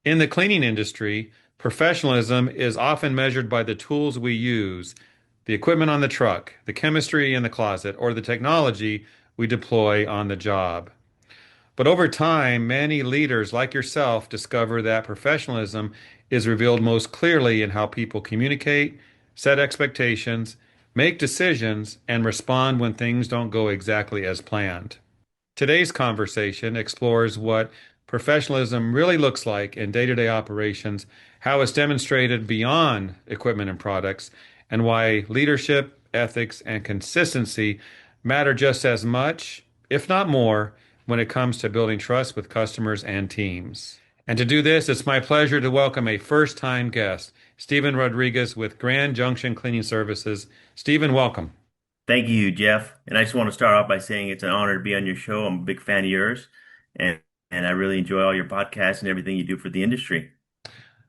In the cleaning industry, professionalism is often measured by the tools we use, the equipment on the truck, the chemistry in the closet, or the technology we deploy on the job. But over time, many leaders like yourself discover that professionalism is revealed most clearly in how people communicate, set expectations, make decisions, and respond when things don't go exactly as planned. Today's conversation explores what professionalism really looks like in day-to-day operations, how it's demonstrated beyond equipment and products, and why leadership, ethics, and consistency matter just as much, if not more, when it comes to building trust with customers and teams. And to do this, it's my pleasure to welcome a first-time guest, Stephen Rodriguez with Grand Junction Cleaning Services. Stephen, welcome. Thank you, Jeff. And I just want to start off by saying it's an honor to be on your show. I'm a big fan of yours, and I really enjoy all your podcasts and everything you do for the industry.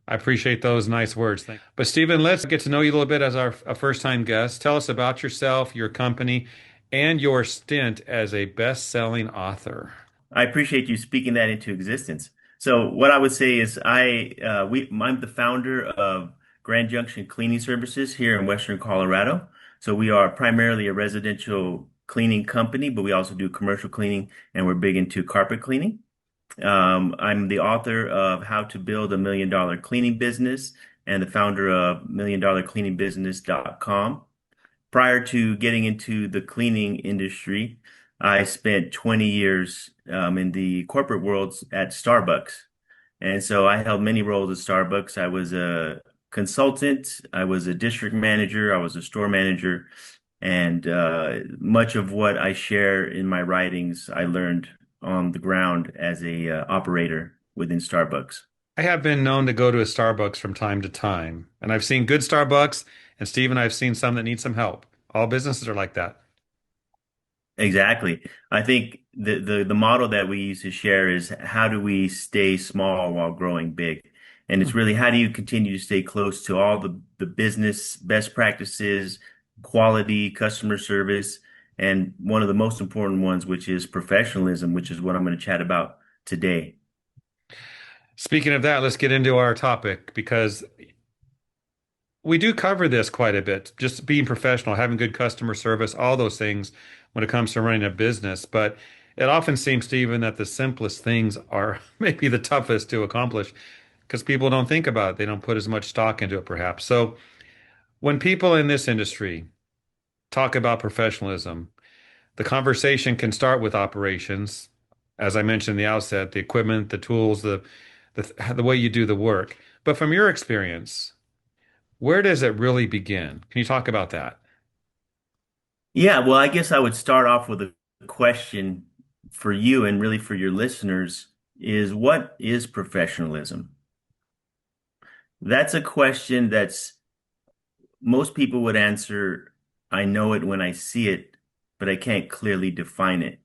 I appreciate those nice words. But Stephen, let's get to know you a little bit as our a first-time guest. Tell us about yourself, your company, and your stint as a best-selling author. I appreciate you speaking that into existence. So what I would say is I'm the founder of Grand Junction Cleaning Services here in Western Colorado. So we are primarily a residential cleaning company, but we also do commercial cleaning and we're big into carpet cleaning. I'm the author of How to Build a Million Dollar Cleaning Business and the founder of milliondollarcleaningbusiness.com. Prior to getting into the cleaning industry, I spent 20 years in the corporate world at Starbucks. And so I held many roles at Starbucks. I was a consultant, I was a district manager, I was a store manager, and much of what I share in my writings, I learned on the ground as a operator within Starbucks. I have been known to go to a Starbucks from time to time, and I've seen good Starbucks, and Stephen, I've seen some that need some help. All businesses are like that. Exactly. I think the model that we use to share is how do we stay small while growing big? And it's really how do you continue to stay close to all the business best practices, quality, customer service, and one of the most important ones, which is professionalism, which is what I'm going to chat about today. Speaking of that, let's get into our topic because we do cover this quite a bit, just being professional, having good customer service, all those things when it comes to running a business. But it often seems, Stephen, that the simplest things are maybe the toughest to accomplish because people don't think about it. They don't put as much stock into it, perhaps. So when people in this industry talk about professionalism, the conversation can start with operations. As I mentioned in the outset, the equipment, the tools, the way you do the work. But from your experience, where does it really begin? Can you talk about that? Yeah, well, I guess I would start off with a question for you and really for your listeners is what is professionalism? That's a question that's most people would answer, I know it when I see it, but I can't clearly define it.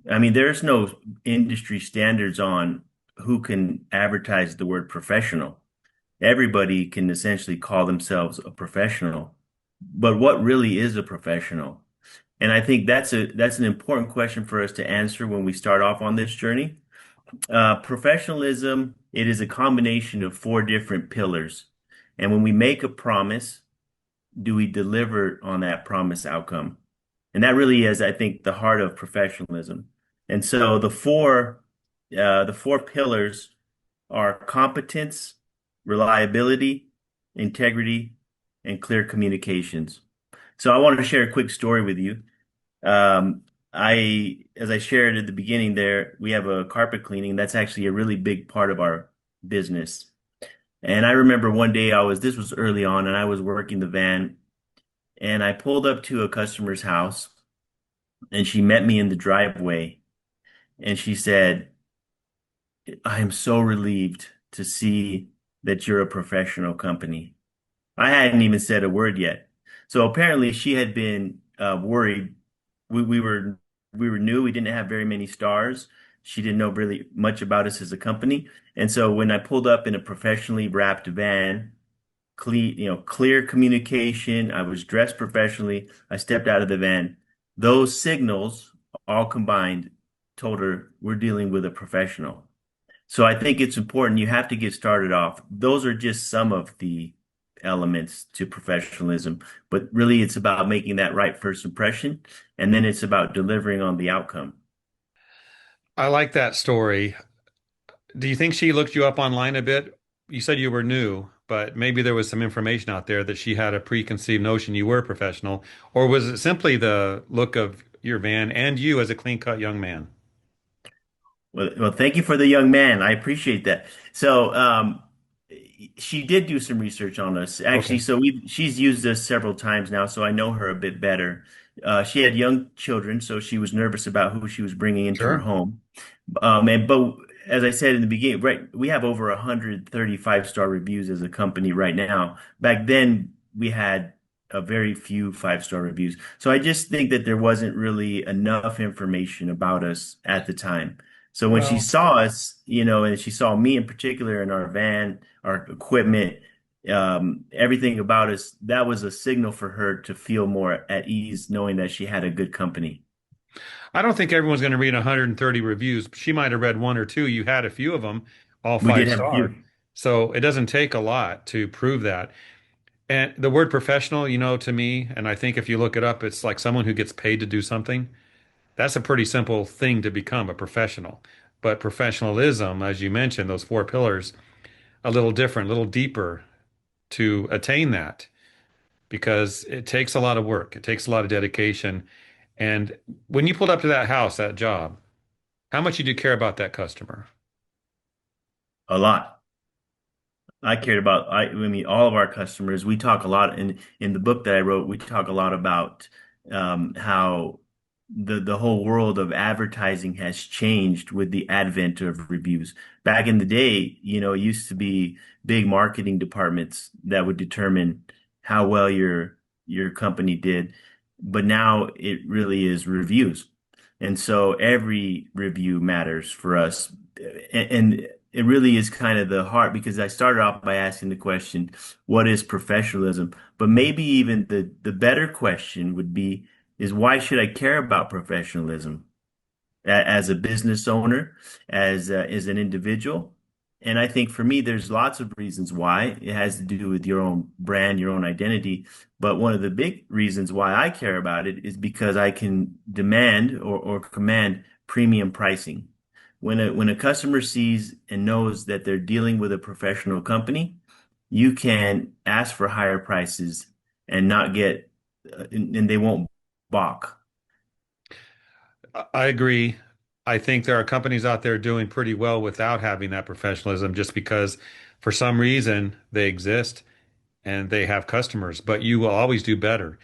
I mean, there's no industry standards on who can advertise the word professional. Everybody can essentially call themselves a professional. But what really is a professional? And I think that's an important question for us to answer when we start off on this journey. Professionalism, it is a combination of four different pillars. And when we make a promise, do we deliver on that promise outcome? And that really is, I think, the heart of professionalism. And so the four pillars are competence, reliability, integrity, and clear communications. So I wanted to share a quick story with you. As I shared at the beginning there, we have a carpet cleaning. That's actually a really big part of our business. And I remember one day this was early on, and I was working the van, and I pulled up to a customer's house, and she met me in the driveway, and she said, I am so relieved to see that you're a professional company. I hadn't even said a word yet. So apparently she had been worried. We were new. We didn't have very many stars. She didn't know really much about us as a company. And so when I pulled up in a professionally wrapped van, clear communication, I was dressed professionally. I stepped out of the van. Those signals all combined told her we're dealing with a professional. So I think it's important. You have to get started off. Those are just some of the elements to professionalism, but really it's about making that right first impression, and then it's about delivering on the outcome. I like that story. Do you think she looked you up online a bit? You said you were new, but maybe there was some information out there that she had a preconceived notion you were a professional, or was it simply the look of your van and you as a clean-cut young man? Well, thank you for the young man. I appreciate that. So, she did do some research on us, actually. Okay. So she's used us several times now, so I know her a bit better. She had young children, so she was nervous about who she was bringing into her Sure. home. But as I said in the beginning, right, we have over 135-star reviews as a company right now. Back then, we had a very few 5-star reviews. So I just think that there wasn't really enough information about us at the time. So when she Well, saw us, and she saw me in particular in our van, our equipment, everything about us, that was a signal for her to feel more at ease, knowing that she had a good company. I don't think everyone's going to read 130 reviews. She might have read one or two. You had a few of them, all We five did have a star. few. So it doesn't take a lot to prove that. And the word professional, to me, and I think if you look it up, it's like someone who gets paid to do something. That's a pretty simple thing to become a professional. But professionalism, as you mentioned, those four pillars, a little different, a little deeper to attain that because it takes a lot of work. It takes a lot of dedication. And when you pulled up to that house, that job, how much did you care about that customer? A lot. I mean, all of our customers. We talk a lot in the book that I wrote. We talk a lot about how the whole world of advertising has changed with the advent of reviews. Back in the day, it used to be big marketing departments that would determine how well your company did, but now it really is reviews. And so every review matters for us. And it really is kind of the heart because I started off by asking the question, what is professionalism? But maybe even the better question would be, is why should I care about professionalism as a business owner, as an individual? And I think for me, there's lots of reasons why. It has to do with your own brand, your own identity. But one of the big reasons why I care about it is because I can demand or command premium pricing. When a customer sees and knows that they're dealing with a professional company, you can ask for higher prices and not get, and they won't balk. I agree. I think there are companies out there doing pretty well without having that professionalism just because for some reason they exist and they have customers, but you will always do better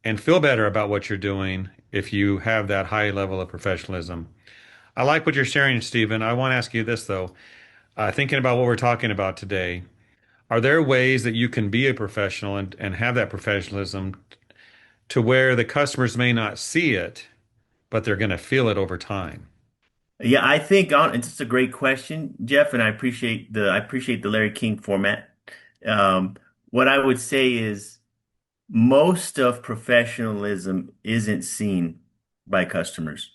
and feel better about what you're doing if you have that high level of professionalism. I like what you're sharing, Stephen. I want to ask you this though. Thinking about what we're talking about today, are there ways that you can be a professional and have that professionalism to where the customers may not see it, but they're going to feel it over time? Yeah, I think it's just a great question, Jeff, and I appreciate the Larry King format. Um, what I would say is most of professionalism isn't seen by customers.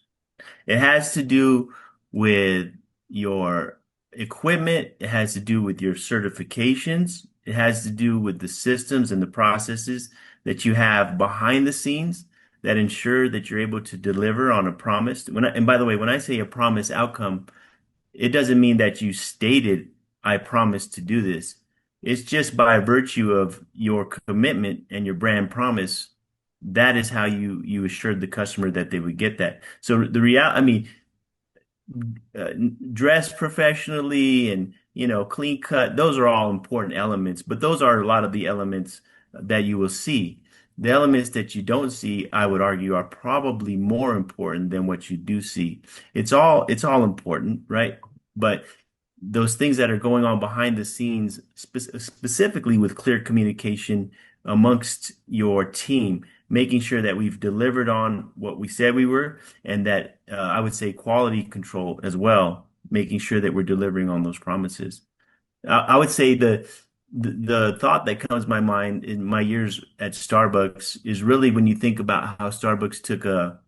It has to do with your equipment. It has to do with your certifications. It has to do with the systems and the processes that you have behind the scenes that ensure that you're able to deliver on a promise. And by the way, when I say a promise outcome, it doesn't mean that you stated, I promise to do this. It's just by virtue of your commitment and your brand promise. That is how you assured the customer that they would get that. So I mean, uh, dress professionally and clean cut, those are all important elements, but those are a lot of the elements that you will see. The elements that you don't see, I would argue, are probably more important than what you do see. It's all important, right? But those things that are going on behind the scenes, specifically with clear communication amongst your team, making sure that we've delivered on what we said we were, and that I would say quality control as well, making sure that we're delivering on those promises. I would say the thought that comes to my mind in my years at Starbucks is really when you think about how Starbucks took a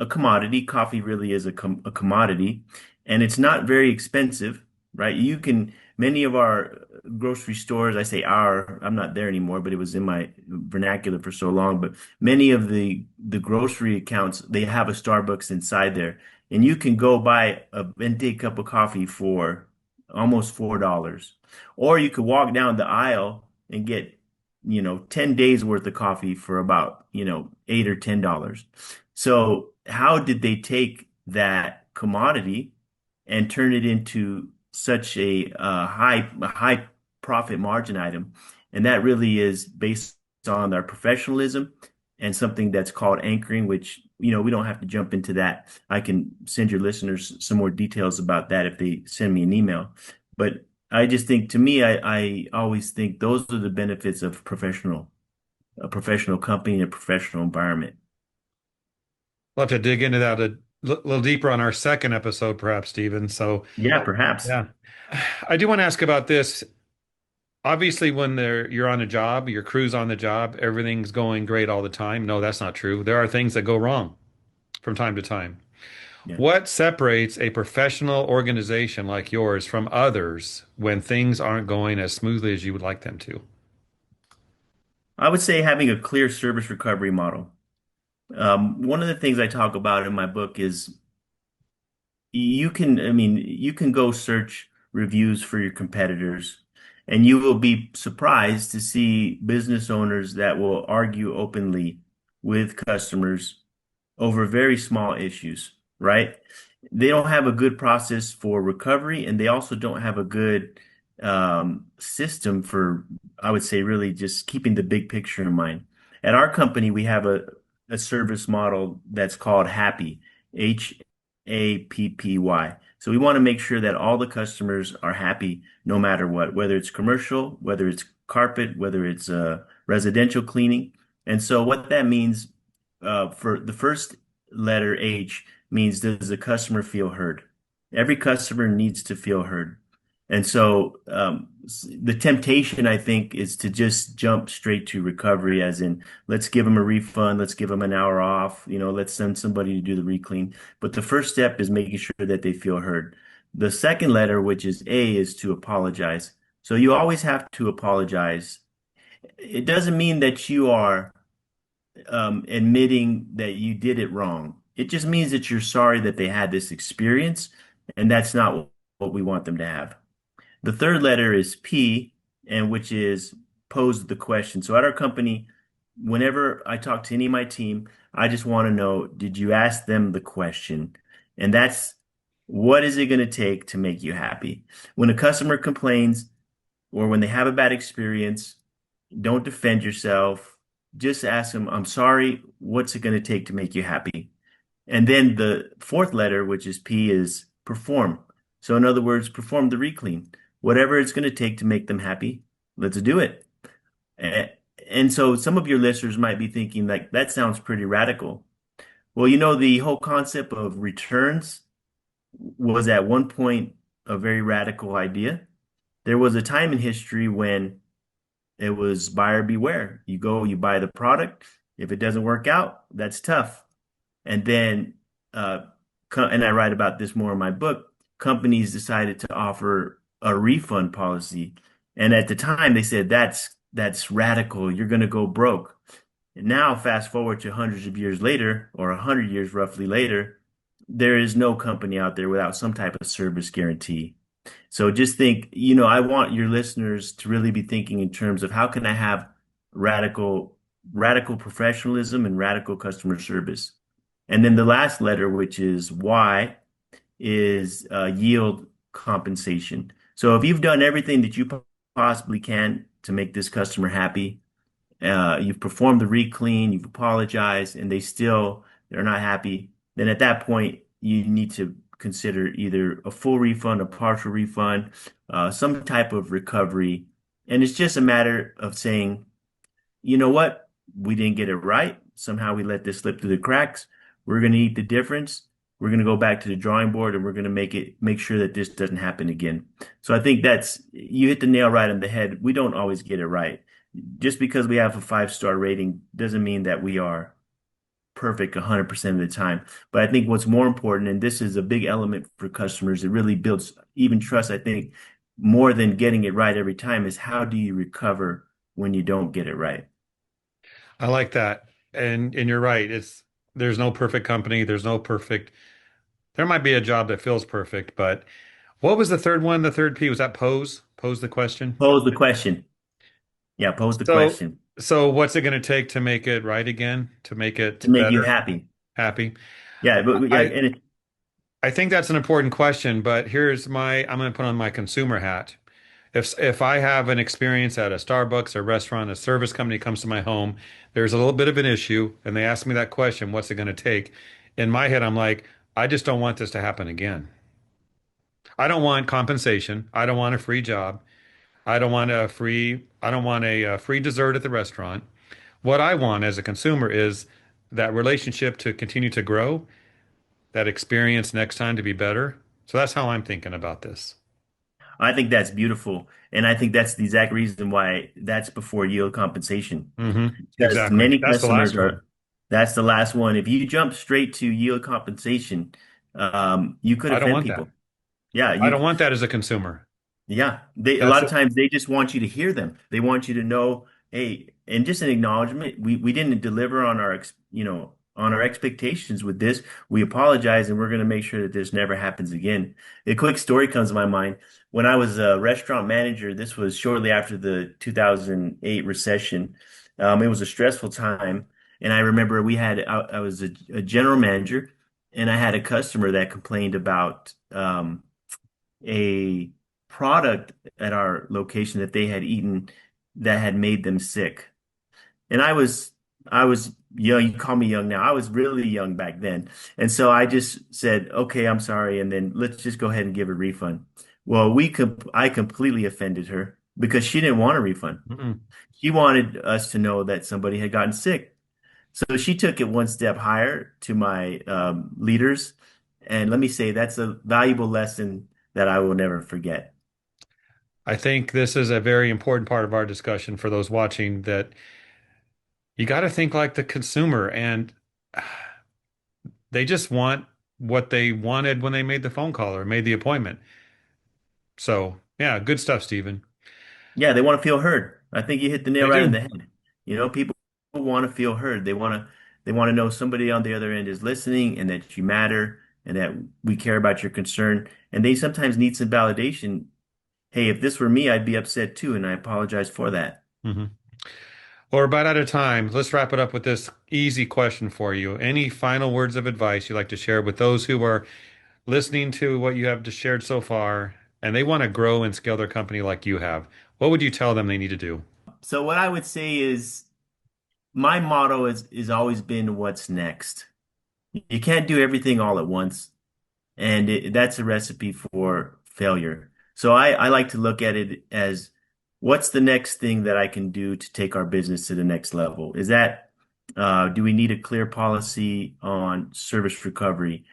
commodity. Coffee really is a commodity, and it's not very expensive. right? You can, many of our grocery stores, I say our, I'm not there anymore, but it was in my vernacular for so long. But many of the grocery accounts, they have a Starbucks inside there, and you can go buy a venti cup of coffee for almost $4, or you could walk down the aisle and get, 10 days worth of coffee for about, $8 or $10. So how did they take that commodity and turn it into such a high profit margin item? And that really is based on our professionalism and something that's called anchoring, which, we don't have to jump into that. I can send your listeners some more details about that if they send me an email. But I just think, to me, I always think those are the benefits of a professional company and a professional environment. We'll have to dig into that a little deeper on our second episode, perhaps, Stephen. So, Yeah, perhaps. yeah. I do want to ask about this. Obviously, when you're on a job, your crew's on the job, everything's going great all the time. No, that's not true. There are things that go wrong from time to time. Yeah. What separates a professional organization like yours from others when things aren't going as smoothly as you would like them to? I would say having a clear service recovery model. One of the things I talk about in my book is you can go search reviews for your competitors, and you will be surprised to see business owners that will argue openly with customers over very small issues, right? They don't have a good process for recovery, and they also don't have a good system for, I would say, really just keeping the big picture in mind. At our company, we have a service model that's called Happy, HAPPY. So we want to make sure that all the customers are happy no matter what, whether it's commercial, whether it's carpet, whether it's residential cleaning. And so what that means, for the first letter H, means, does the customer feel heard? Every customer needs to feel heard. And so the temptation, I think, is to just jump straight to recovery, as in, let's give them a refund, let's give them an hour off, let's send somebody to do the reclean. But the first step is making sure that they feel heard. The second letter, which is A, is to apologize. So you always have to apologize. It doesn't mean that you are admitting that you did it wrong. It just means that you're sorry that they had this experience, and that's not what we want them to have. The third letter is P, and which is pose the question. So at our company, whenever I talk to any of my team, I just want to know, did you ask them the question? And that's, what is it going to take to make you happy? When a customer complains or when they have a bad experience, don't defend yourself. Just ask them, I'm sorry, what's it going to take to make you happy? And then the fourth letter, which is P, is perform. So in other words, perform the reclean. Whatever it's going to take to make them happy, let's do it. And so some of your listeners might be thinking, like, that sounds pretty radical. Well, the whole concept of returns was at one point a very radical idea. There was a time in history when it was buyer beware. You go, you buy the product. If it doesn't work out, that's tough. And then, and I write about this more in my book, companies decided to offer a refund policy. And at the time, they said, that's radical. You're going to go broke. And now, fast forward to hundreds of years later, or 100 years roughly later, there is no company out there without some type of service guarantee. So just think, I want your listeners to really be thinking in terms of, how can I have radical professionalism and radical customer service? And then the last letter, which is Y, is yield compensation. So if you've done everything that you possibly can to make this customer happy, you've performed the re-clean, you've apologized, and they're not happy, then at that point, you need to consider either a full refund, a partial refund, some type of recovery. And it's just a matter of saying, you know what? We didn't get it right. Somehow we let this slip through the cracks. We're going to eat the difference. We're going to go back to the drawing board, and we're going to make sure that this doesn't happen again. So I think you hit the nail right on the head. We don't always get it right. Just because we have a 5-star rating doesn't mean that we are perfect 100% of the time. But I think what's more important, and this is a big element for customers, it really builds even trust, I think, more than getting it right every time, is how do you recover when you don't get it right? I like that. And you're right. There's no perfect company. There's no perfect. There might be a job that feels perfect, but what was the third one? The third P was that pose? Pose the question. Pose the question. Yeah, pose the So question so what's it going to take to make it right again? To make it to make you better, happy. happy? Yeah, but yeah, I and it, I think that's an important question, but here's I'm going to put on my consumer hat. If I have an experience at a Starbucks or restaurant, a service company comes to my home, there's a little bit of an issue, and they ask me that question, what's it going to take? In my head, I'm like, I just don't want this to happen again. I don't want compensation. I don't want a free job. I don't want a free dessert at the restaurant. What I want as a consumer is that relationship to continue to grow, that experience next time to be better. So that's how I'm thinking about this. I think that's beautiful. And I think that's the exact reason why that's before yield compensation. Because Exactly. many That's the customers last one. are, that's the last one. If you jump straight to yield compensation, you could I don't offend want that. people. Yeah, I don't want that as a consumer. yeah, they a That's lot of it. times they just want you to hear them. They want you to know, hey, and just an acknowledgement. We didn't deliver on our on our expectations with this. We apologize, and we're going to make sure that this never happens again. A quick story comes to my mind. When I was a restaurant manager, this was shortly after the 2008 recession. It was a stressful time, and I remember I was a general manager, and I had a customer that complained about a product at our location that they had eaten that had made them sick. And I was young. You call me young now. I was really young back then. And so I just said, okay, I'm sorry. And then let's just go ahead and give a refund. Well, I completely offended her because she didn't want a refund. Mm-mm. She wanted us to know that somebody had gotten sick. So she took it one step higher to my leaders. And let me say, that's a valuable lesson that I will never forget. I think this is a very important part of our discussion for those watching that you got to think like the consumer and they just want what they wanted when they made the phone call or made the appointment. So, yeah, good stuff, Stephen. Yeah, they want to feel heard. I think you hit the nail They right in do. the head. People want to feel heard. They want to know somebody on the other end is listening and that you matter and that we care about your concern. And they sometimes need some validation. Hey, if this were me, I'd be upset too, and I apologize for that. Hmm. Well, we're about out of time. Let's wrap it up with this easy question for you. Any final words of advice you'd like to share with those who are listening to what you have just shared so far and they want to grow and scale their company like you have? What would you tell them they need to do? So what I would say is my motto is always been what's next. You can't do everything all at once. And that's a recipe for failure. So I like to look at it as what's the next thing that I can do to take our business to the next level? Do we need a clear policy on service recovery?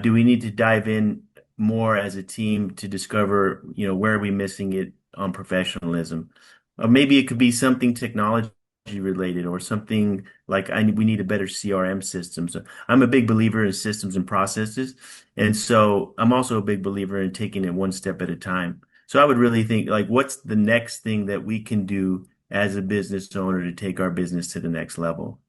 Do we need to dive in more as a team to discover, where are we missing it on professionalism? Maybe it could be something technology related or something like we need a better CRM system. So I'm a big believer in systems and processes. And so I'm also a big believer in taking it one step at a time. So I would really think like, what's the next thing that we can do as a business owner to take our business to the next level?